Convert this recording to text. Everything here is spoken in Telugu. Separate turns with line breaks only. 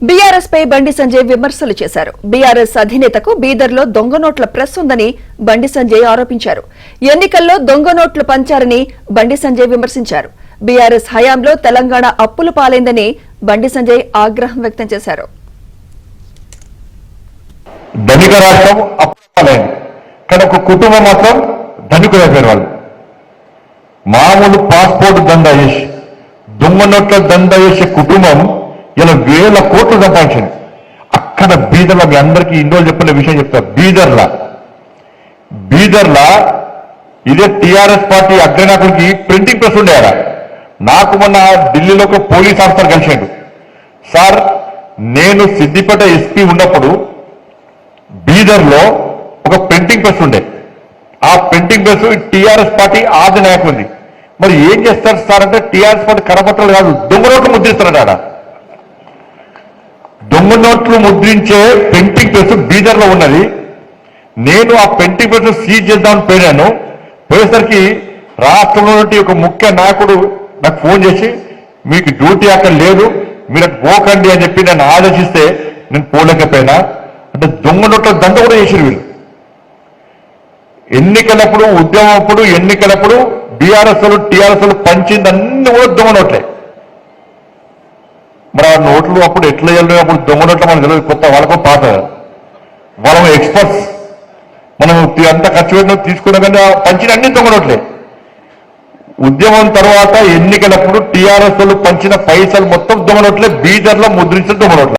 బీఆర్ఎస్ పై బండి సంజయ్ విమర్శలు చేశారు. బీఆర్ఎస్ అధినేతకు బీదర్లో దొంగ నోట్ల ప్రెస్ ఉందని బండి సంజయ్ ఆరోపించారు. ఎన్నికల్లో దొంగ నోట్లు పంచారని బండి సంజయ్ విమర్శించారు. బీఆర్ఎస్ హయాంలో తెలంగాణ అప్పుల పాలైందని బండి సంజయ్ ఆగ్రహం వ్యక్తం చేశారు.
ధనిక రాష్ట్రం అప్పులైంది కానీ ఒక కుటుంబం మాత్రం ధనికులైపోయిన వాళ్ళు. మామూలు పాస్పోర్ట్ దందా చేసి దొంగ నోట్ల దందా చేసే కుటుంబం ఇలా వేల కోట్లు సంపాదించింది. అక్కడ బీదర్ల మీ అందరికీ ఇందులో చెప్పిన విషయం చెప్తా. బీదర్లా ఇదే టీఆర్ఎస్ పార్టీ అగ్రనాయకుడికి ప్రింటింగ్ ప్రెస్ ఉండేవారా. నాకు మొన్న ఢిల్లీలో ఒక పోలీస్ ఆఫీసర్ కలిసాడు. సార్, నేను సిద్దిపేట ఎస్పీ ఉన్నప్పుడు బీదర్లో ఒక ప్రింటింగ్ ప్రెస్ ఉండే. ఆ ప్రింటింగ్ ప్రెస్ టీఆర్ఎస్ పార్టీ ఆది నాయకుడిది. మరి ఏం చేస్తారు సార్ అంటే టీఆర్ఎస్ పార్టీ కరపత్రాలు కాదు, దొంగ నోట్లు ముద్రిస్తున్నాడు. ఆడ దొంగ నోట్లు ముద్రించే ప్రింటింగ్ ప్రెస్ బీదర్లో ఉన్నది. నేను ఆ ప్రింటింగ్ ప్రెస్ సీజ్ చేద్దామని పోయినాను. పోయేసరికి రాష్ట్రంలో ఒక ముఖ్య నాయకుడు నాకు ఫోన్ చేసి, మీకు డ్యూటీ అక్కడ లేదు, మీరు పోకండి అని చెప్పి నన్ను ఆదేశిస్తే నేను పోలేకపోయినా. అంటే దొంగ నోట్ల దండ కూడా చేసారు వీళ్ళు. ఎన్నికలప్పుడు, ఉద్యమప్పుడు, ఎన్నికలప్పుడు బీఆర్ఎస్ టీఆర్ఎస్ పంచింది అన్ని కూడా దొంగ నోట్లే. మరి ఆ నోట్లు అప్పుడు ఎట్లా వెళ్ళిన అప్పుడు దొంగ నోట్లు మనకు తెలియదు, కొత్త వాళ్ళకు పాత. వాళ్ళ ఎక్స్పర్ట్స్ మనం అంతా ఖర్చు పెట్టిన తీసుకున్నా కానీ పంచిన అన్ని దొంగ నోట్లే. ఉద్యమం తర్వాత ఎన్నికలప్పుడు టీఆర్ఎస్ పంచిన పైసలు మొత్తం దొంగ నోట్లే, బీదర్లో ముద్రించిన దొంగ నోట్లే.